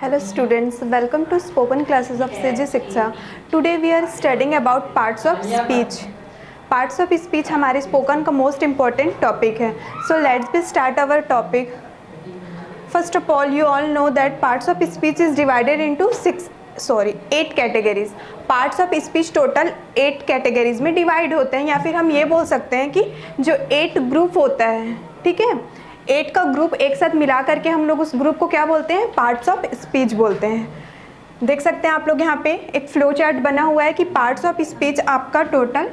Hello students, welcome to spoken classes of CG Shiksha. Today we are studying about parts of speech. Parts of speech हमारे spoken का most important topic है. So let's be start our topic. First of all, you all know that parts of speech is divided into 8 categories. Parts of speech total 8 categories में divide होते हैं, या फिर हम ये बोल सकते हैं कि जो 8 group होता है, ठीक है, 8 का ग्रुप एक साथ मिला करके हम लोग उस ग्रुप को क्या बोलते हैं, पार्ट्स ऑफ स्पीच बोलते हैं। देख सकते हैं आप लोग यहाँ पे एक फ्लो चार्ट बना हुआ है कि पार्ट्स ऑफ स्पीच आपका टोटल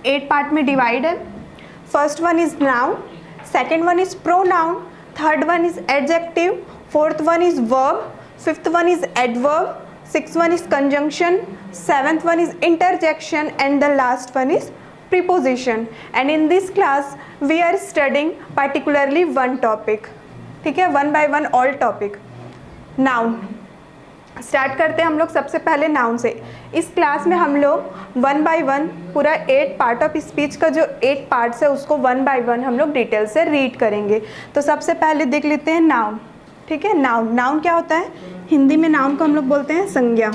8 पार्ट में डिवाइड है। First one is noun, second one is pronoun, third one is adjective, fourth one is verb, fifth one is adverb, sixth one is conjunction, seventh one is interjection, and the last one is preposition. And in this class we are studying particularly one topic, ठीक है, one by one all topic. Noun start करते हैं हम लोग सबसे पहले noun से। इस क्लास में हम लोग वन बाय वन पूरा 8 पार्ट ऑफ स्पीच का जो 8 पार्ट्स है उसको वन बाय वन हम लोग डिटेल से रीड करेंगे। तो सबसे पहले देख लेते हैं नाउन, ठीक है। नाउन क्या होता है? हिंदी में नाउन को हम लोग बोलते हैं संज्ञा।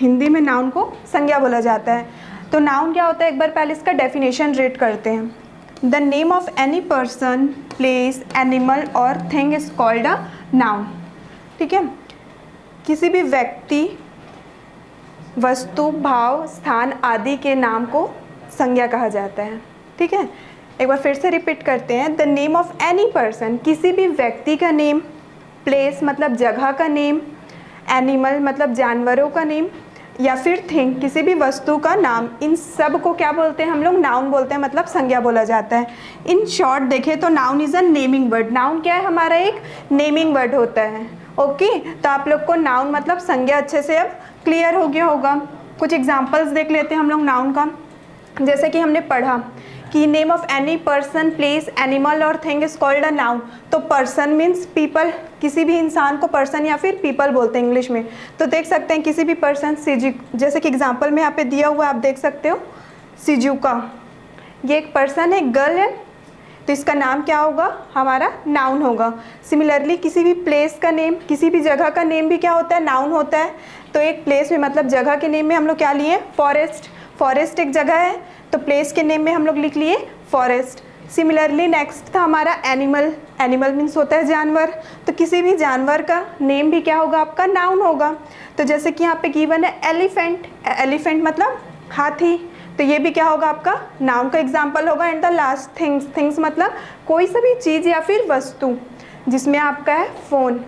हिंदी में नाउन को संज्ञा बोला जाता है। तो नाउन क्या होता है, एक बार पहले इसका डेफिनेशन रीड करते हैं। The name of any person, place, animal और thing is called a noun, ठीक है। किसी भी व्यक्ति, वस्तु, भाव, स्थान आदि के नाम को संज्ञा कहा जाता है, ठीक है। एक बार फिर से रिपीट करते हैं। The name of any person, किसी भी व्यक्ति का नेम, प्लेस मतलब जगह का नेम, एनिमल मतलब जानवरों का नेम, या फिर थिंग किसी भी वस्तु का नाम, इन सब को क्या बोलते हैं हम लोग? नाउन बोलते हैं, मतलब संज्ञा बोला जाता है। इन शॉर्ट देखें तो noun is a naming word. Noun क्या है? हमारा एक नेमिंग वर्ड होता है। ओके, तो आप लोग को नाउन मतलब संज्ञा अच्छे से अब क्लियर हो गया होगा। कुछ एग्जाम्पल्स देख लेते हैं हम लोग नाउन का। जैसे कि हमने पढ़ा कि name of any person, place, animal और thing is called a noun. तो पर्सन मीन्स पीपल, किसी भी इंसान को पर्सन या फिर पीपल बोलते हैं इंग्लिश में। तो देख सकते हैं किसी भी पर्सन, जैसे कि एग्जांपल में यहाँ पे दिया हुआ आप देख सकते हो, सिजुका, ये एक पर्सन है, गर्ल है, तो इसका नाम क्या होगा? हमारा नाउन होगा। सिमिलरली किसी भी प्लेस का नेम, किसी भी जगह का नेम भी क्या होता है? नाउन होता है। तो एक प्लेस में मतलब जगह के नेम में हम लोग क्या लिए? फॉरेस्ट। फॉरेस्ट एक जगह है, तो प्लेस के नेम में हम लोग लिख लिए फॉरेस्ट। सिमिलरली नेक्स्ट था हमारा एनिमल। एनिमल मीन्स होता है जानवर, तो किसी भी जानवर का नेम भी क्या होगा? आपका नाउन होगा। तो जैसे कि यहाँ पे गिवन है एलिफेंट। एलिफेंट मतलब हाथी, तो ये भी क्या होगा? आपका नाउन का एग्जाम्पल होगा। And the last things. Things मतलब कोई सा भी चीज़ या फिर वस्तु, जिसमें आपका है फ़ोन।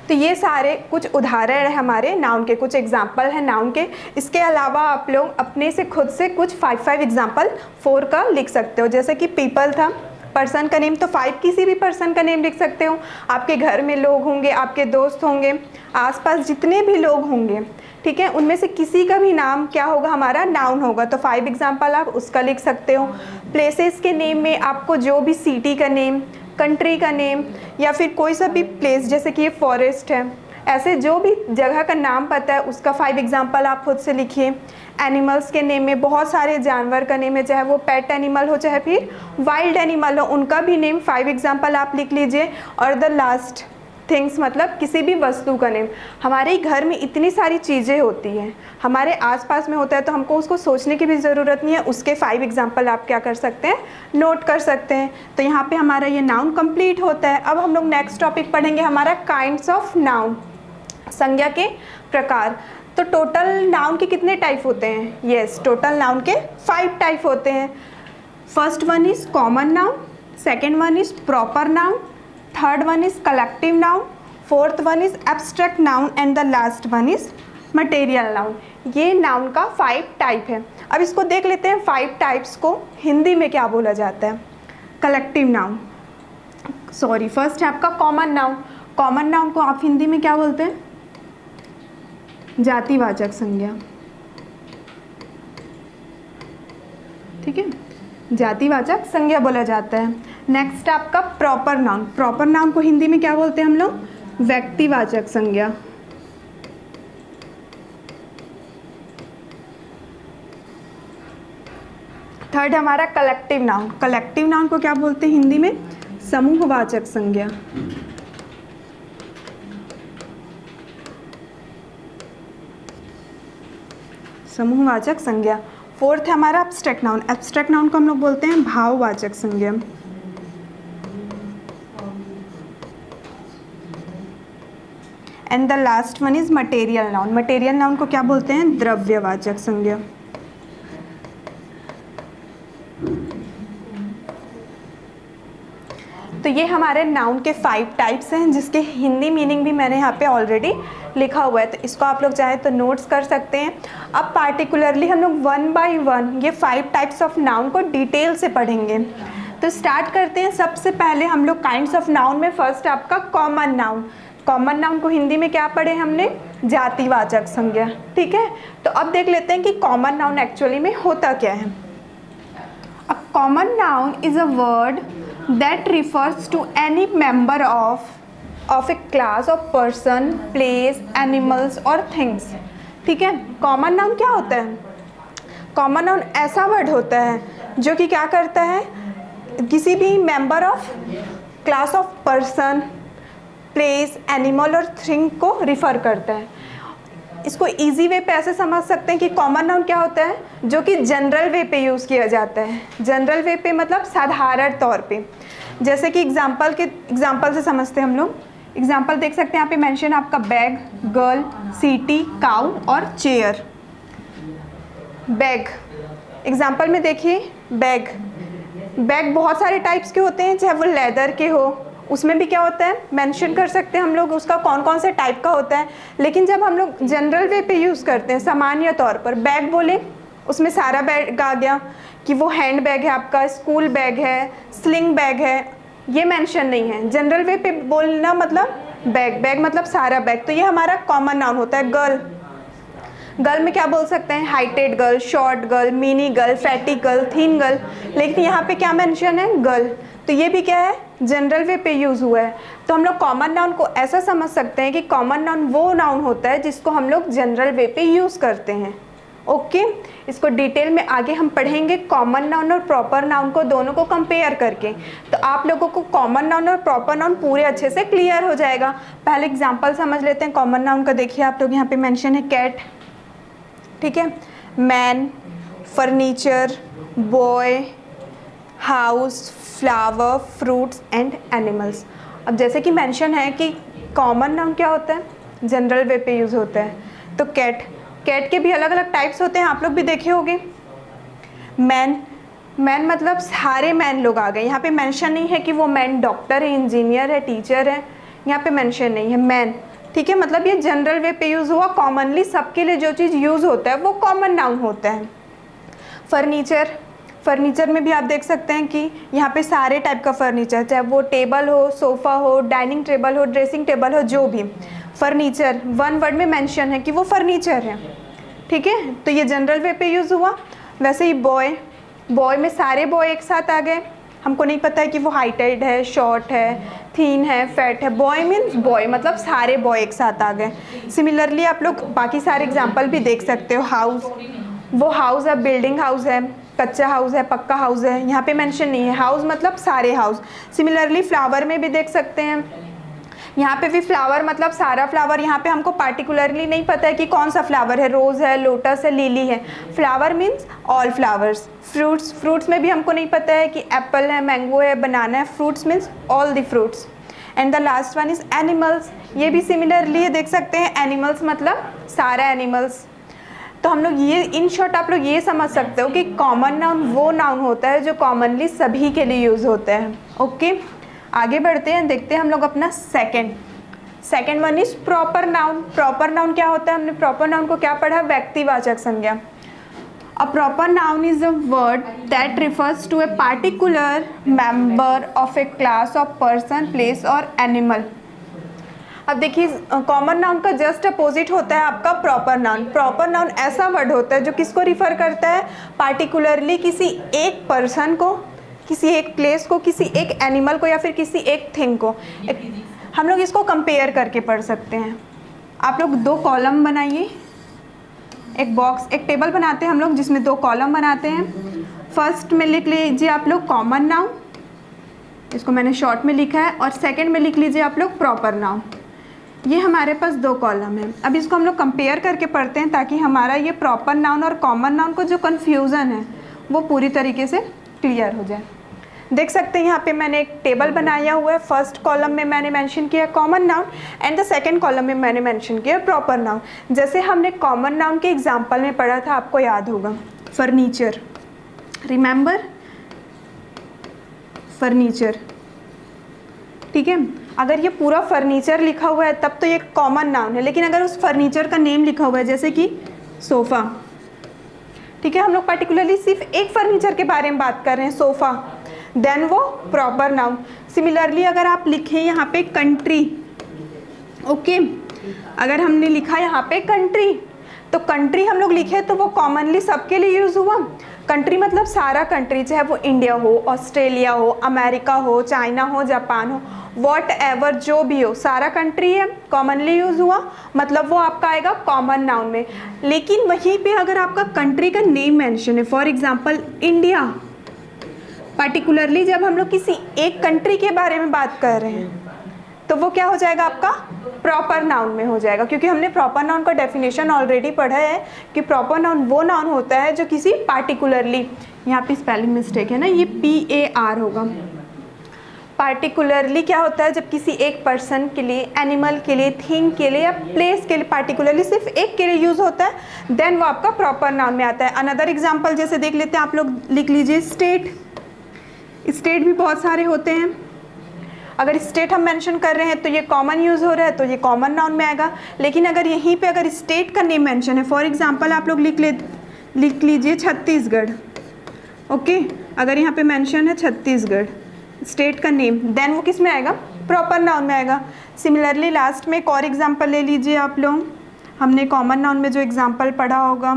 तो ये सारे कुछ उदाहरण है हमारे नाउन के, कुछ एग्जाम्पल है नाउन के। इसके अलावा आप लोग अपने से खुद से कुछ 5 एग्जाम्पल 4 का लिख सकते हो। जैसे कि पीपल था, पर्सन का नेम, तो 5 किसी भी पर्सन का नेम लिख सकते हो। आपके घर में लोग होंगे, आपके दोस्त होंगे, आसपास जितने भी लोग होंगे, ठीक है, उनमें से किसी का भी नाम क्या होगा? हमारा नाउन होगा। तो 5 एग्जाम्पल आप उसका लिख सकते हो। प्लेसेस के नेम में आपको जो भी सिटी का नेम, कंट्री का नेम, या फिर कोई सा भी प्लेस, जैसे कि ये फॉरेस्ट है, ऐसे जो भी जगह का नाम पता है उसका 5 एग्जाम्पल आप खुद से लिखिए। एनिमल्स के नेम में बहुत सारे जानवर का नेम है, चाहे वो पेट एनिमल हो चाहे फिर वाइल्ड एनिमल हो, उनका भी नेम 5 एग्जाम्पल आप लिख लीजिए। और द लास्ट थिंग्स मतलब किसी भी वस्तु का नेम। हमारे घर में इतनी सारी चीज़ें होती हैं, हमारे आसपास में होता है, तो हमको उसको सोचने की भी ज़रूरत नहीं है। उसके 5 एग्जाम्पल आप क्या कर सकते हैं? नोट कर सकते हैं। तो यहाँ पे हमारा ये नाउन कंप्लीट होता है। अब हम लोग नेक्स्ट टॉपिक पढ़ेंगे हमारा काइंड्स ऑफ नाउन, संज्ञा के प्रकार। तो टोटल नाउन के कितने टाइप होते हैं? यस, टोटल नाउन के 5 टाइप होते हैं। First one is common noun, second one is proper noun, third one is collective noun, fourth one is abstract noun, and the last one is material noun. ये noun का 5 type है। अब इसको देख लेते हैं 5 टाइप्स को हिंदी में क्या बोला जाता है। कलेक्टिव नाउन, सॉरी, फर्स्ट है आपका कॉमन नाउन। कॉमन नाउन को आप हिंदी में क्या बोलते हैं? जातिवाचक संज्ञा, ठीक है, जातिवाचक संज्ञा बोला जाता है। नेक्स्ट आपका प्रॉपर नाउन। प्रॉपर नाउन को हिंदी में क्या बोलते हैं हम लोग? व्यक्तिवाचक संज्ञा। थर्ड हमारा कलेक्टिव नाउन। कलेक्टिव नाउन को क्या बोलते हैं हिंदी में? समूहवाचक संज्ञा। समूहवाचक संज्ञा। फोर्थ है हमारा एब्स्ट्रैक्ट नाउन। एब्स्ट्रैक्ट नाउन को हम लोग बोलते हैं भाववाचक संज्ञा। And the last one is material noun. Material noun को क्या बोलते हैं? द्रव्यवाचक संज्ञा। तो ये हमारे नाउन के 5 टाइप्स हैं, जिसके हिंदी मीनिंग भी मैंने यहाँ पे ऑलरेडी लिखा हुआ है, तो इसको आप लोग चाहे तो नोट्स कर सकते हैं। अब पार्टिकुलरली हम लोग 1 बाय 1 ये 5 टाइप्स ऑफ नाउन को डिटेल से पढ़ेंगे। तो स्टार्ट करते हैं। सबसे पहले हम लोग काइंड्स ऑफ नाउन में फर्स्ट आपका कॉमन नाउन। कॉमन नाउन को हिंदी में क्या पढ़े हमने? जातिवाचक संज्ञा। ठीक है, तो अब देख लेते हैं कि कॉमन नाउन एक्चुअली में होता क्या है। A common noun is a word that refers to any member of a class of person, place, animals और थिंग्स। ठीक है, कॉमन नाउन क्या होता है? कॉमन नाउन ऐसा वर्ड होता है जो कि क्या करता है? किसी भी member of class of person, place, animal और थिंग को रिफ़र करता है। इसको इजी वे पे ऐसे समझ सकते हैं कि कॉमन नाउन क्या होता है? जो कि जनरल वे पे यूज़ किया जाता है। जनरल वे पे मतलब साधारण तौर पे। जैसे कि एग्जाम्पल से समझते हैं हम लोग। एग्जाम्पल देख सकते हैं यहाँ पे मेंशन आपका बैग, गर्ल, सिटी, काउ और चेयर। बैग, एग्जाम्पल में देखिए बैग। बैग बहुत सारे टाइप्स के होते हैं, चाहे वो लेदर के हो, उसमें भी क्या होता है मेंशन कर सकते हैं हम लोग उसका कौन कौन से टाइप का होता है। लेकिन जब हम लोग जनरल वे पे यूज़ करते हैं, सामान्य तौर पर बैग बोले, उसमें सारा बैग आ गया कि वो हैंड बैग है आपका, स्कूल बैग है, स्लिंग बैग है, ये मेंशन नहीं है। जनरल वे पे बोलना मतलब बैग, बैग मतलब सारा बैग। तो ये हमारा कॉमन नाउन होता है। गर्ल, गर्ल में क्या बोल सकते हैं? Heighted girl, short girl, mini girl, fatty girl, thin girl. लेकिन यहाँ पे क्या मेंशन है? गर्ल। तो ये भी क्या है? जनरल वे पे यूज़ हुआ है। तो हम लोग कॉमन नाउन को ऐसा समझ सकते हैं कि कॉमन नाउन वो नाउन होता है जिसको हम लोग जनरल वे पे यूज़ करते हैं। ओके, इसको डिटेल में आगे हम पढ़ेंगे, कॉमन नाउन और प्रॉपर नाउन को दोनों को कंपेयर करके। तो आप लोगों को कॉमन नाउन और प्रॉपर नाउन पूरे अच्छे से क्लियर हो जाएगा। पहले एग्जांपल समझ लेते हैं कॉमन नाउन का। देखिए आप लोग यहाँ पे मेंशन है कैट, ठीक है, man, furniture, boy, house, flower, fruits and animals. अब जैसे कि मेंशन है कि कॉमन नाउन क्या होता है? जनरल वे पे यूज़ होता है। तो कैट, कैट के भी अलग अलग टाइप्स होते हैं, आप लोग भी देखे होंगे। मैन, मैन मतलब सारे मैन लोग आ गए। यहाँ पे मेंशन नहीं है कि वो मैन डॉक्टर है, इंजीनियर है, टीचर है, यहाँ पे मेंशन नहीं है। मैन, ठीक है, मतलब ये जनरल वे पे यूज़ हुआ। कॉमनली सबके लिए जो चीज़ यूज़ होता है वो कॉमन नाउन होता है। फर्नीचर, फर्नीचर में भी आप देख सकते हैं कि यहाँ पे सारे टाइप का फर्नीचर, चाहे वो टेबल हो, सोफ़ा हो, डाइनिंग टेबल हो, ड्रेसिंग टेबल हो, जो भी फर्नीचर वन वर्ड में मेंशन है कि वो फर्नीचर है। ठीक है, तो ये जनरल वे पे यूज़ हुआ। वैसे ही बॉय, बॉय में सारे बॉय एक साथ आ गए। हमको नहीं पता है कि वो हाइटेड है, शॉर्ट है, थीन है, फैट है। बॉय मीन्स बॉय मतलब सारे बॉय एक साथ आ गए। सिमिलरली आप लोग बाकी सारे एग्जाम्पल भी देख सकते हो। हाउस, वो हाउस है, बिल्डिंग हाउस है, कच्चा हाउस है, पक्का हाउस है, यहाँ पे मेंशन नहीं है। हाउस मतलब सारे हाउस। सिमिलरली फ्लावर में भी देख सकते हैं, यहाँ पे भी फ्लावर मतलब सारा फ्लावर। यहाँ पे हमको पार्टिकुलरली नहीं पता है कि कौन सा फ्लावर है, रोज़ है, लोटस है, लिली है। Flower means all flowers. Fruits, fruits में भी हमको नहीं पता है कि एप्पल है, मैंगो है, बनाना है। Fruits means all the fruits. And the last one is animals. ये भी सिमिलरली देख सकते हैं, एनिमल्स मतलब सारा एनिमल्स। तो हम लोग ये इन शॉर्ट आप लोग ये समझ सकते हो कि कॉमन नाउन वो नाउन होता है जो कॉमनली सभी के लिए यूज़ होता है। ओके, आगे बढ़ते हैं, देखते हैं हम लोग अपना second one is proper noun. Proper noun क्या होता है? हमने प्रॉपर नाउन को क्या पढ़ा? व्यक्तिवाचक संज्ञा। A proper noun is a word that refers to a particular member of a class of person, place और एनिमल। अब देखिए, कॉमन नाउन का जस्ट अपोजिट होता है आपका प्रॉपर नाउन। प्रॉपर नाउन ऐसा वर्ड होता है जो किसको रिफ़र करता है? पार्टिकुलरली किसी एक पर्सन को, किसी एक प्लेस को, किसी एक एनिमल को या फिर किसी एक थिंग को। हम लोग इसको कंपेयर करके पढ़ सकते हैं। आप लोग 2 कॉलम बनाइए, एक बॉक्स, एक टेबल बनाते हैं हम लोग जिसमें 2 कॉलम बनाते हैं। फर्स्ट में लिख लीजिए आप लोग कॉमन नाउन, इसको मैंने शॉर्ट में लिखा है, और सेकंड में लिख लीजिए आप लोग प्रॉपर नाउन। ये हमारे पास 2 कॉलम है। अब इसको हम लोग कंपेयर करके पढ़ते हैं ताकि हमारा ये प्रॉपर नाउन और कॉमन नाउन को जो कन्फ्यूज़न है वो पूरी तरीके से क्लियर हो जाए। देख सकते हैं यहाँ पे मैंने एक टेबल बनाया हुआ है। फर्स्ट कॉलम में मैंने मेंशन किया common noun and the second column में मैंने मेंशन किया प्रॉपर नाउन। जैसे हमने कॉमन नाउन के एग्जांपल में पढ़ा था, आपको याद होगा, फर्नीचर, रिमेंबर फर्नीचर, ठीक है। अगर ये पूरा फर्नीचर लिखा हुआ है तब तो ये कॉमन नाउन है, लेकिन अगर उस फर्नीचर का नेम लिखा हुआ है जैसे कि सोफ़ा, ठीक है, हम लोग पर्टिकुलरली सिर्फ एक फर्नीचर के बारे में बात कर रहे हैं, सोफ़ा, देन वो प्रॉपर नाउन। सिमिलरली अगर आप लिखें यहाँ पे कंट्री, ओके, अगर हमने लिखा यहाँ पे कंट्री, तो कंट्री हम लोग लिखे तो वो कॉमनली सबके लिए यूज़ हुआ। कंट्री मतलब सारा कंट्री, चाहे वो इंडिया हो, ऑस्ट्रेलिया हो, अमेरिका हो, चाइना हो, जापान हो, वॉट एवर जो भी हो, सारा कंट्री है, कॉमनली यूज़ हुआ, मतलब वो आपका आएगा कॉमन नाउन में। लेकिन वहीं पे अगर आपका कंट्री का नेम मेंशन है, फॉर एग्जांपल इंडिया, पर्टिकुलरली जब हम लोग किसी एक कंट्री के बारे में बात कर रहे हैं तो वो क्या हो जाएगा, आपका प्रॉपर नाउन में हो जाएगा, क्योंकि हमने प्रॉपर नाउन का डेफिनेशन ऑलरेडी पढ़ा है कि प्रॉपर नाउन वो नाउन होता है जो किसी पार्टिकुलरली, यहाँ पे स्पेलिंग मिस्टेक है ना, ये PAR होगा। पार्टिकुलरली क्या होता है, जब किसी एक पर्सन के लिए, एनिमल के लिए, थिंग के लिए या प्लेस के लिए पार्टिकुलरली सिर्फ एक के लिए यूज़ होता है, देन वो आपका प्रॉपर नाउन में आता है। अनदर एग्जाम्पल जैसे देख लेते हैं, आप लोग लिख लीजिए स्टेट। स्टेट भी बहुत सारे होते हैं। अगर स्टेट हम मेंशन कर रहे हैं तो ये कॉमन यूज़ हो रहा है तो ये कॉमन नाउन में आएगा। लेकिन अगर यहीं पे अगर स्टेट का नेम मेंशन है, फॉर एग्जांपल आप लोग लिख लीजिए छत्तीसगढ़, ओके, अगर यहाँ पे मेंशन है छत्तीसगढ़ स्टेट का नेम, देन वो किस में आएगा, प्रॉपर नाउन में आएगा। सिमिलरली लास्ट में एक और एग्जाम्पल ले लीजिए आप लोग, हमने कॉमन नाउन में जो एग्जाम्पल पढ़ा होगा,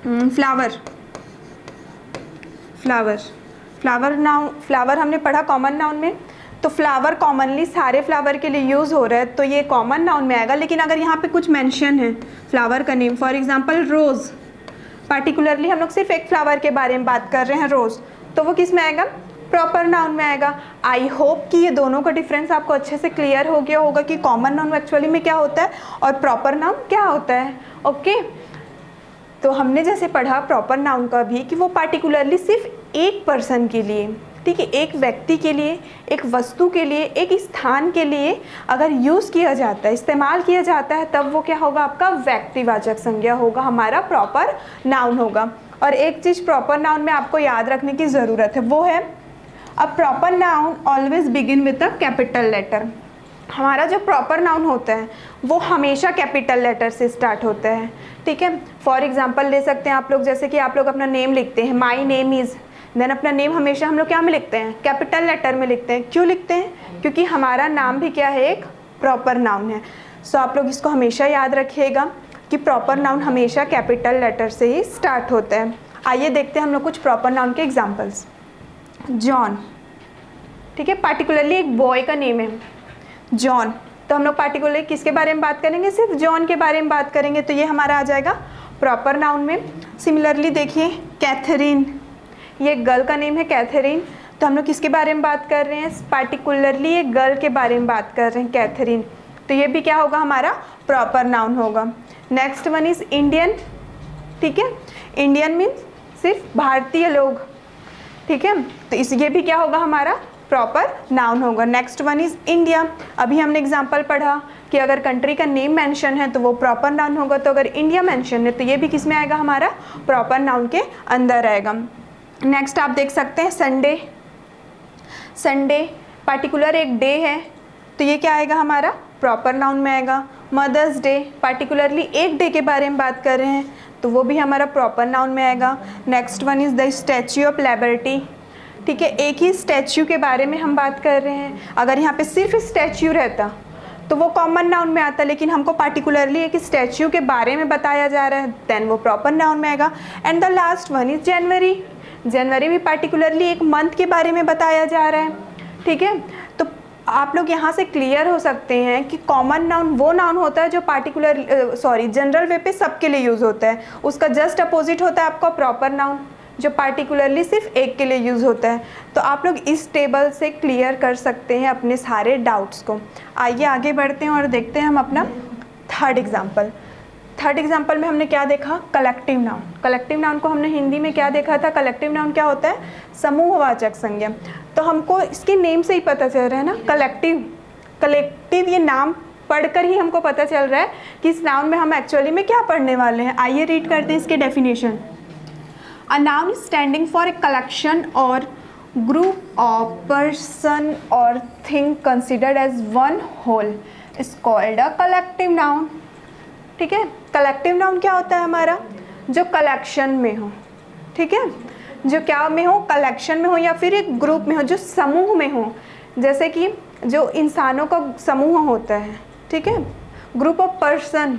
flower, flower, flower noun, flower हमने पढ़ा कॉमन नाउन में, तो फ्लावर कॉमनली सारे फ्लावर के लिए यूज़ हो रहा है तो ये कॉमन नाउन में आएगा। लेकिन अगर यहाँ पे कुछ मेंशन है फ्लावर का name, for example rose, particularly हम लोग सिर्फ एक फ्लावर के बारे में बात कर रहे हैं रोज़, तो वो किस में आएगा, प्रॉपर नाउन में आएगा। आई होप कि ये दोनों का डिफरेंस आपको अच्छे से क्लियर हो गया होगा कि कॉमन नाउन एक्चुअली में क्या होता है और प्रॉपर नाउन क्या होता है, ओके। तो हमने जैसे पढ़ा प्रॉपर नाउन का भी कि वो पार्टिकुलरली सिर्फ एक पर्सन के लिए, ठीक है, एक व्यक्ति के लिए, एक वस्तु के लिए, एक स्थान के लिए अगर यूज़ किया जाता है, इस्तेमाल किया जाता है, तब वो क्या होगा, आपका व्यक्तिवाचक संज्ञा होगा, हमारा प्रॉपर नाउन होगा। और एक चीज़ प्रॉपर नाउन में आपको याद रखने की ज़रूरत है, वो है a proper noun always begin with a capital letter. हमारा जो प्रॉपर नाउन होता है वो हमेशा कैपिटल लेटर से स्टार्ट होता है, ठीक है। फॉर एग्जांपल ले सकते हैं आप लोग, जैसे कि आप लोग अपना नेम लिखते हैं, माई नेम इज़, देन अपना नेम हमेशा हम लोग क्या में लिखते हैं, कैपिटल लेटर में लिखते हैं। क्यों लिखते हैं, क्योंकि हमारा नाम भी क्या है, एक प्रॉपर नाउन है। सो आप लोग इसको हमेशा याद रखिएगा कि प्रॉपर नाउन हमेशा कैपिटल लेटर से ही स्टार्ट होता है। आइए देखते हैं हम लोग कुछ प्रॉपर नाउन के एग्जाम्पल्स। जॉन, ठीक है, पार्टिकुलरली एक बॉय का नेम है जॉन, तो हम लोग पार्टिकुलरली किसके बारे में बात करेंगे, सिर्फ जॉन के बारे में बात करेंगे, तो ये हमारा आ जाएगा प्रॉपर नाउन में। सिमिलरली देखिए कैथरीन, ये गर्ल का नेम है कैथरीन, तो हम लोग किसके बारे में बात कर रहे हैं, पार्टिकुलरली एक गर्ल के बारे में बात कर रहे हैं कैथरीन, तो ये भी क्या होगा, हमारा प्रॉपर नाउन होगा। नेक्स्ट वन इज़ इंडियन, ठीक है, इंडियन मीन्स सिर्फ भारतीय लोग, ठीक है, तो ये भी क्या होगा, हमारा प्रॉपर नाउन होगा। नेक्स्ट वन इज़ इंडिया, अभी हमने एग्जांपल पढ़ा कि अगर कंट्री का नेम मेंशन है तो वो प्रॉपर नाउन होगा, तो अगर इंडिया मेंशन है तो ये भी किस में आएगा, हमारा प्रॉपर नाउन के अंदर आएगा। नेक्स्ट आप देख सकते हैं संडे, संडे पार्टिकुलर एक डे है तो ये क्या आएगा, हमारा प्रॉपर नाउन में आएगा। मदर्स डे, पार्टिकुलरली एक डे के बारे में बात कर रहे हैं तो वो भी हमारा प्रॉपर नाउन में आएगा। Next one is the statue of liberty, ठीक है, एक ही स्टैच्यू के बारे में हम बात कर रहे हैं, अगर यहाँ पे सिर्फ स्टैच्यू रहता तो वो कॉमन नाउन में आता, लेकिन हमको पार्टिकुलरली एक स्टैच्यू के बारे में बताया जा रहा है, देन वो प्रॉपर नाउन में आएगा। And the last one is January, जनवरी भी पार्टिकुलरली एक मंथ के बारे में बताया जा रहा है, ठीक है। तो आप लोग यहाँ से क्लियर हो सकते हैं कि कॉमन नाउन वो नाउन होता है जो पार्टिकुलर जनरल वे पे सबके लिए यूज़ होता है, उसका जस्ट अपोजिट होता है आपका प्रॉपर नाउन, जो पार्टिकुलरली सिर्फ एक के लिए यूज़ होता है। तो आप लोग इस टेबल से क्लियर कर सकते हैं अपने सारे डाउट्स को। आइए आगे बढ़ते हैं और देखते हैं हम अपना थर्ड एग्जाम्पल। थर्ड एग्जाम्पल में हमने क्या देखा, कलेक्टिव नाउन। कलेक्टिव नाउन को हमने हिंदी में क्या देखा था, कलेक्टिव नाउन क्या होता है, समूहवाचक संज्ञा। तो हमको इसके नेम से ही पता चल रहा है ना, कलेक्टिव। कलेक्टिव ये नाम पढ़कर ही हमको पता चल रहा है कि इस नाउन में हम एक्चुअली में क्या पढ़ने वाले हैं। आइए रीड करते हैं इसके definition. A noun standing for a collection और ग्रुप ऑफ पर्सन और thing considered as one whole is called a collective noun. ठीक है, कलेक्टिव नाउन क्या होता है हमारा, जो कलेक्शन में हो। ठीक है, जो क्या में हो, कलेक्शन में हो या फिर एक ग्रुप में हो, जो समूह में हो। जैसे कि जो इंसानों का समूह होता है, ठीक है, ग्रुप ऑफ पर्सन,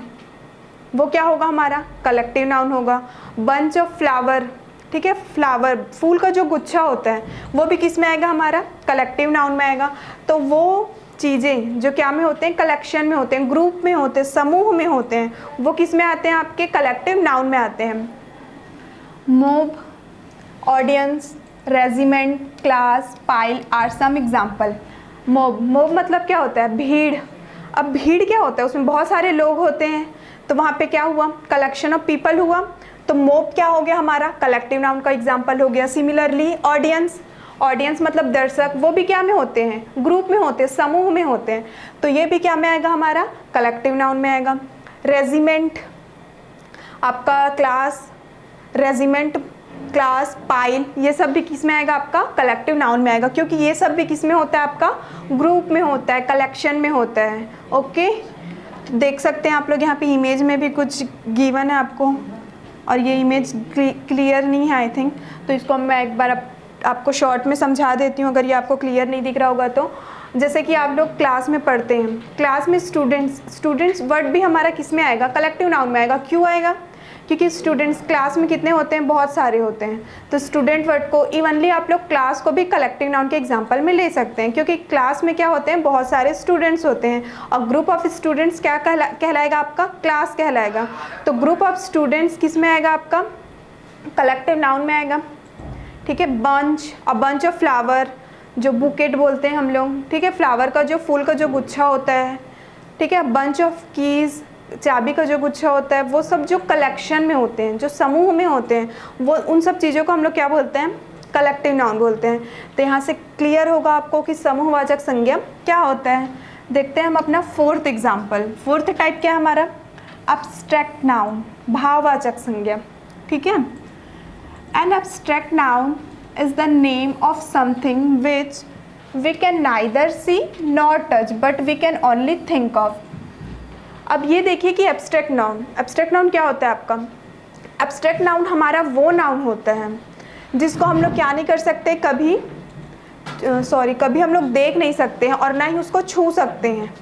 वो क्या होगा हमारा, कलेक्टिव नाउन होगा। बंच ऑफ फ्लावर, ठीक है, फ्लावर, फूल का जो गुच्छा होता है, वो भी किस में आएगा हमारा, कलेक्टिव नाउन में आएगा। तो वो चीज़ें जो क्या में होते हैं, कलेक्शन में होते हैं, ग्रुप में होते हैं, समूह में होते हैं, वो किस में आते हैं, आपके कलेक्टिव नाउन में आते हैं। Mob, audience, regiment, class, pile are some examples. Mob, mob मतलब क्या होता है, भीड़। अब भीड़ क्या होता है, उसमें बहुत सारे लोग होते हैं, तो वहाँ पे क्या हुआ, कलेक्शन ऑफ पीपल हुआ। तो मोब क्या हो गया हमारा, कलेक्टिव नाउन का एग्जाम्पल हो गया। सिमिलरली ऑडियंस, ऑडियंस मतलब दर्शक, वो भी क्या में होते हैं, ग्रुप में होते हैं, समूह में होते हैं। तो ये भी क्या में आएगा हमारा, कलेक्टिव नाउन में आएगा। रेजिमेंट, आपका क्लास, रेजिमेंट, क्लास, पाइल, ये सब भी किस में आएगा, आपका कलेक्टिव नाउन में आएगा, क्योंकि ये सब भी किस में होता है, आपका ग्रुप में होता है, कलेक्शन में होता है। ओके, देख सकते हैं आप लोग यहाँ पे इमेज में भी कुछ गिवन है आपको, और ये इमेज क्लियर नहीं है आई थिंक, तो इसको मैं एक बार आपको शॉर्ट में समझा देती हूँ अगर ये आपको क्लियर नहीं दिख रहा होगा तो। जैसे कि आप लोग क्लास में पढ़ते हैं, क्लास में स्टूडेंट्स वर्ड भी हमारा किस में आएगा, कलेक्टिव नाउन में आएगा। क्यों आएगा, क्योंकि स्टूडेंट्स क्लास में कितने होते हैं, बहुत सारे होते हैं। तो स्टूडेंट वर्ड को इवनली आप लोग क्लास को भी कलेक्टिव नाउन के एग्जांपल में ले सकते हैं, क्योंकि क्लास में क्या होते हैं, बहुत सारे स्टूडेंट्स होते हैं, और ग्रुप ऑफ स्टूडेंट्स क्या कहलाएगा, आपका क्लास कहलाएगा। तो ग्रुप ऑफ स्टूडेंट्स किस में आएगा, आपका कलेक्टिव नाउन में आएगा। ठीक है, bunch, a bunch of flower, जो बुकेट बोलते हैं हम लोग, ठीक है, फ्लावर का जो फूल का जो गुच्छा होता है। ठीक है, बंच ऑफ कीज़, चाबी का जो गुच्छा होता है, वो सब जो कलेक्शन में होते हैं, जो समूह में होते हैं, वो उन सब चीज़ों को हम लोग क्या बोलते हैं, कलेक्टिव नाउन बोलते हैं। तो यहाँ से क्लियर होगा आपको कि समूहवाचक संज्ञा क्या होता है। देखते हैं हम अपना फोर्थ एग्जाम्पल। फोर्थ टाइप क्या है हमारा, एब्स्ट्रैक्ट नाउन, भाववाचक संज्ञा। ठीक है, an abstract noun is the name of something which we can neither see nor touch but we can only think of. अब ये देखिए कि एब्स्ट्रैक्ट नाउन क्या होता है आपका। एब्स्ट्रैक्ट नाउन हमारा वो नाउन होता है जिसको हम लोग क्या नहीं कर सकते, कभी हम लोग देख नहीं सकते हैं और ना ही उसको छू सकते हैं।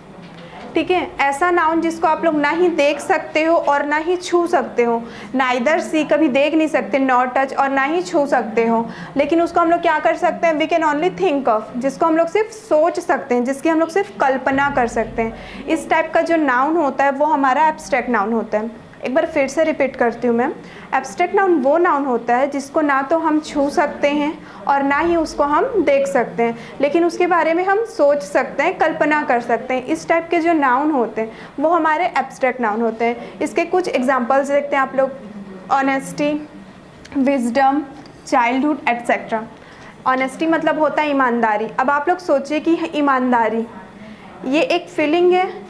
ठीक है, ऐसा नाउन जिसको आप लोग ना ही देख सकते हो और ना ही छू सकते हो। नाइदर सी, कभी देख नहीं सकते, नॉट टच, और ना ही छू सकते हो, लेकिन उसको हम लोग क्या कर सकते हैं, we can only think of, जिसको हम लोग सिर्फ सोच सकते हैं, जिसकी हम लोग सिर्फ कल्पना कर सकते हैं। इस टाइप का जो नाउन होता है वो हमारा एब्स्ट्रैक्ट नाउन होता है। एक बार फिर से रिपीट करती हूँ मैं, एब्स्ट्रैक्ट नाउन वो नाउन होता है जिसको ना तो हम छू सकते हैं और ना ही उसको हम देख सकते हैं, लेकिन उसके बारे में हम सोच सकते हैं, कल्पना कर सकते हैं। इस टाइप के जो नाउन होते हैं वो हमारे एब्स्ट्रैक्ट नाउन होते हैं। इसके कुछ एग्जांपल्स देखते हैं आप लोग, honesty, wisdom, childhood etcetera. Honesty मतलब होता है ईमानदारी। अब आप लोग सोचिए कि ईमानदारी ये एक फीलिंग है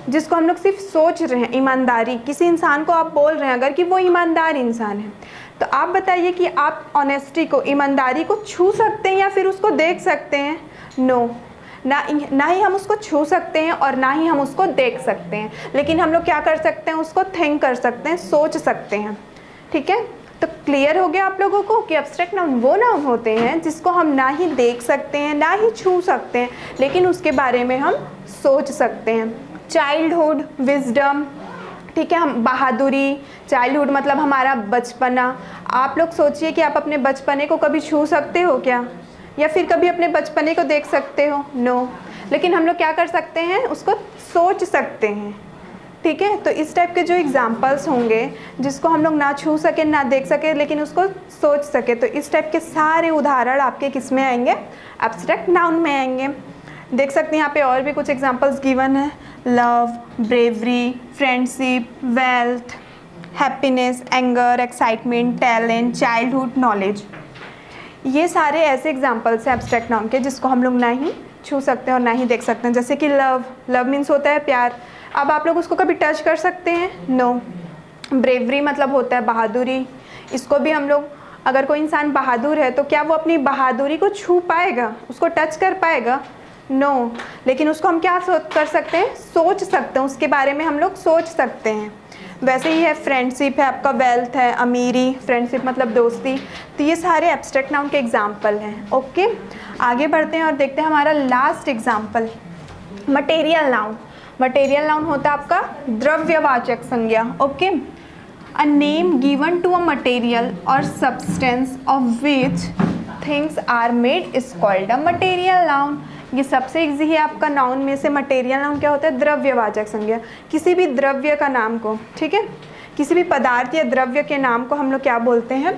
जिसको हम लोग सिर्फ सोच रहे हैं। ईमानदारी, किसी इंसान को आप बोल रहे हैं अगर कि वो ईमानदार इंसान है, तो आप बताइए कि आप ऑनेस्टी को, ईमानदारी को छू सकते हैं या फिर उसको देख सकते हैं? नो, ना ही हम उसको छू सकते हैं और ना ही हम उसको देख सकते हैं, लेकिन हम लोग क्या कर सकते हैं, उसको थिंक कर सकते हैं, सोच सकते हैं। ठीक है, तो क्लियर हो गया आप लोगों को कि एब्स्ट्रैक्ट नाउन वो नाउन होते हैं जिसको हम ना ही देख सकते हैं ना ही छू सकते हैं, लेकिन उसके बारे में हम सोच सकते हैं। चाइल्डहुड, विजडम, ठीक है, हम बहादुरी, चाइल्डहुड मतलब हमारा बचपना। आप लोग सोचिए कि आप अपने बचपने को कभी छू सकते हो क्या, या फिर कभी अपने बचपने को देख सकते हो? नो, लेकिन हम लोग क्या कर सकते हैं, उसको सोच सकते हैं। ठीक है। तो इस टाइप के जो एग्जाम्पल्स होंगे जिसको हम लोग ना छू सके ना देख सके लेकिन उसको सोच सके, तो इस टाइप के सारे उदाहरण आपके किस में आएंगे, एब्स्ट्रैक्ट नाउन में आएंगे। देख सकते हैं यहाँ पे और भी कुछ एग्जाम्पल्स गिवन है, love, bravery, friendship, wealth, happiness, anger, excitement, talent, childhood, knowledge. ये सारे ऐसे एग्जाम्पल्स हैं एब्स्ट्रैक्ट नाउन के जिसको हम लोग ना ही छू सकते हैं और ना ही देख सकते हैं। जैसे कि लव, लव मीन्स होता है प्यार, अब आप लोग उसको कभी टच कर सकते हैं, नो। ब्रेवरी मतलब होता है बहादुरी, इसको भी हम लोग, अगर कोई इंसान बहादुर है तो क्या वो अपनी बहादुरी को छू पाएगा, उसको टच कर पाएगा, नो। लेकिन उसको हम क्या कर सकते हैं, सोच सकते हैं, उसके बारे में हम लोग सोच सकते हैं। वैसे ही है फ्रेंडशिप है आपका, वेल्थ है अमीरी, फ्रेंडशिप मतलब दोस्ती। तो ये सारे एब्स्ट्रैक्ट नाउन के एग्जाम्पल हैं। ओके, आगे बढ़ते हैं और देखते हैं हमारा last example, material noun. Material noun होता है आपका द्रव्यवाचक संज्ञा। Okay, a name given to a material और substance of which things are made is called a material noun. ये सबसे इजी है आपका नाउन में से। मटेरियल नाउन क्या होता है, द्रव्यवाचक संज्ञा, किसी भी द्रव्य का नाम को, ठीक है, किसी भी पदार्थ या द्रव्य के नाम को हम लोग क्या बोलते हैं,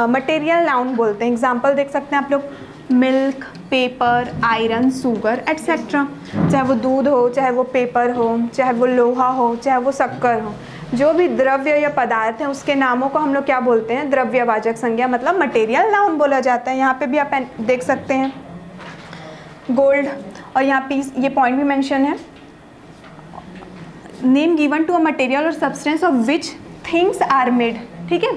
मटेरियल नाउन बोलते हैं। एग्जाम्पल देख सकते हैं आप लोग, milk, paper, iron, sugar etcetera. चाहे वो दूध हो, चाहे वो पेपर हो, चाहे वो लोहा हो, चाहे वो शक्कर हो, जो भी द्रव्य या पदार्थ है उसके नामों को हम लोग क्या बोलते हैं, द्रव्यवाचक संज्ञा मतलब मटेरियल नाउन बोला जाता है। यहाँ पे भी आप देख सकते हैं गोल्ड, और यहाँ पे ये पॉइंट भी मेंशन है, name given to a material और substance of which things are made. ठीक है,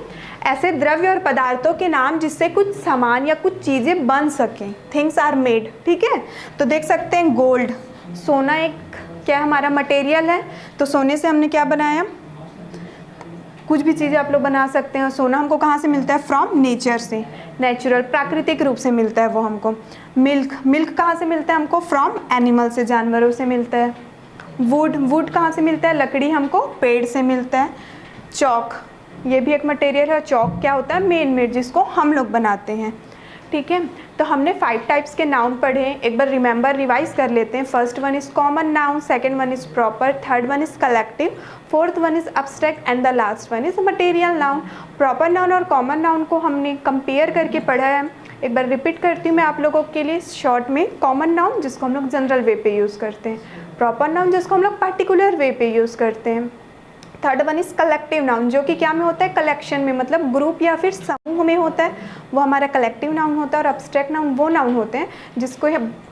ऐसे द्रव्य और पदार्थों के नाम जिससे कुछ सामान या कुछ चीज़ें बन सकें, थिंग्स आर मेड। ठीक है, तो देख सकते हैं गोल्ड, सोना एक क्या हमारा मटेरियल है, तो सोने से हमने क्या बनाया, कुछ भी चीज़ें आप लोग बना सकते हैं। सोना हमको कहाँ से मिलता है, फ्रॉम नेचर से, नेचुरल प्राकृतिक रूप से मिलता है वो हमको। मिल्क, मिल्क कहाँ से मिलता है हमको, फ्रॉम एनिमल से, जानवरों से मिलता है। वुड, वुड कहाँ से मिलता है, लकड़ी हमको पेड़ से मिलता है। चौक, ये भी एक मटेरियल है। चौक क्या होता है, मेन मेड, जिसको हम लोग बनाते हैं। ठीक है, तो हमने 5 टाइप्स के नाउन पढ़े, एक बार रिमेंबर रिवाइज कर लेते हैं। First one is common noun, second one is proper, third one is collective, fourth one is abstract and the last one is material noun. Proper noun और कॉमन नाउन को हमने compare करके पढ़ा है। एक बार रिपीट करती हूँ मैं आप लोगों के लिए शॉर्ट में। कॉमन नाउन जिसको हम लोग जनरल वे पे यूज़ करते हैं, प्रॉपर नाउन जिसको हम लोग पर्टिकुलर वे पे यूज़ करते हैं। Third one is collective noun, जो कि क्या में होता है, कलेक्शन में, मतलब ग्रुप या फिर समूह में होता है, वो हमारा कलेक्टिव नाउन होता है। और अब्स्ट्रैक्ट नाउन वो नाउन होते हैं जिसको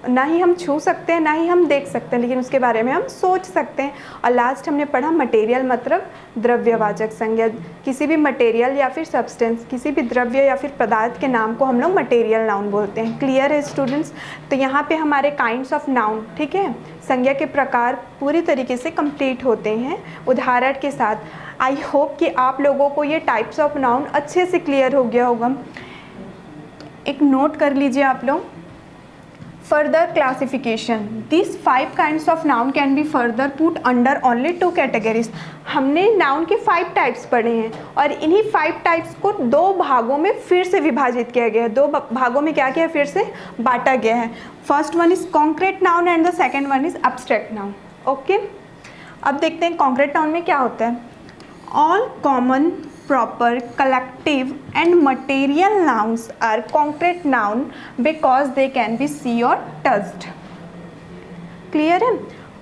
ना ही हम छू सकते हैं ना ही हम देख सकते हैं, लेकिन उसके बारे में हम सोच सकते हैं। और लास्ट हमने पढ़ा मटेरियल मतलब द्रव्यवाचक संज्ञा, किसी भी मटेरियल या फिर सब्सटेंस, किसी भी द्रव्य या फिर पदार्थ के नाम को हम लोग मटेरियल नाउन बोलते हैं। क्लियर है स्टूडेंट्स? तो यहाँ पे हमारे काइंड्स ऑफ नाउन, ठीक है, संज्ञा के प्रकार पूरी तरीके से कंप्लीट होते हैं उदाहरण के साथ। आई होप कि आप लोगों को ये टाइप्स ऑफ नाउन अच्छे से क्लियर हो गया होगा। एक नोट कर लीजिए आप लोग, further classification, this 5 kinds of noun can be further put under only 2 categories. हमने नाउन के 5 टाइप्स पढ़े हैं और इन्हीं 5 टाइप्स को 2 भागों में फिर से विभाजित किया गया है। 2 भागों में क्या किया, फिर से बांटा गया है। First one is concrete noun and the second one is abstract noun. Okay, अब देखते हैं कॉन्क्रीट नाउन में क्या होता है। All common, proper, collective and material nouns are concrete noun because they can be seen or touched. Clear है?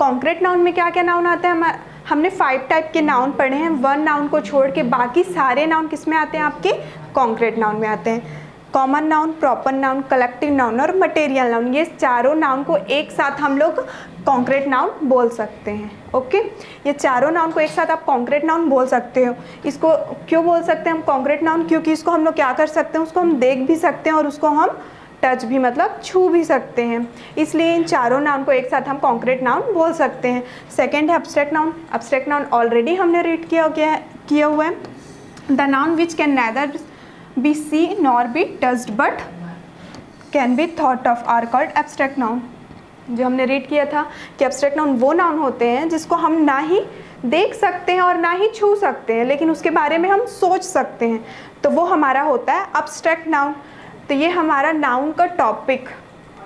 concrete noun में क्या क्या नाउन आता है, हमने 5 टाइप के नाउन पढ़े हैं। 1 नाउन को छोड़ के बाकी सारे नाउन किस में आते हैं, आपके concrete नाउन में आते हैं। Common noun, proper noun, collective noun और मटेरियल नाउन, ये चारों नाउन को एक साथ हम लोग कॉन्क्रीट नाउन बोल सकते हैं। ओके, ये चारों नाउन को एक साथ आप कॉन्क्रीट नाउन बोल सकते हो। इसको क्यों बोल सकते हैं हम कॉन्क्रीट नाउन, क्योंकि इसको हम लोग क्या कर सकते हैं, उसको हम देख भी सकते हैं और उसको हम टच भी मतलब छू भी सकते हैं, इसलिए इन चारों नाउन को एक साथ हम कॉन्क्रीट नाउन बोल सकते हैं। सेकेंड है abstract noun. Abstract noun already हमने रीड किया हुआ है। The noun which can nether be seen nor be touched but can be thought of are called abstract noun। जो हमने रीड किया था कि abstract noun वो नाउन होते हैं जिसको हम ना ही देख सकते हैं और ना ही छू सकते हैं, लेकिन उसके बारे में हम सोच सकते हैं, तो वो हमारा होता है abstract noun। तो ये हमारा नाउन का टॉपिक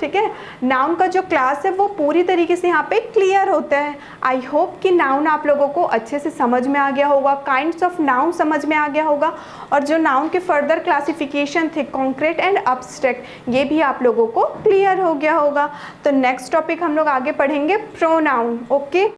ठीक है। नाउन का जो क्लास है वो पूरी तरीके से यहाँ पे क्लियर होता है। आई होप कि नाउन आप लोगों को अच्छे से समझ में आ गया होगा, काइंड्स ऑफ नाउन समझ में आ गया होगा, और जो नाउन के फर्दर क्लासिफिकेशन थे कॉन्क्रीट एंड अब्स्ट्रैक्ट, ये भी आप लोगों को क्लियर हो गया होगा। तो नेक्स्ट टॉपिक हम लोग आगे पढ़ेंगे प्रोनाउन। ओके।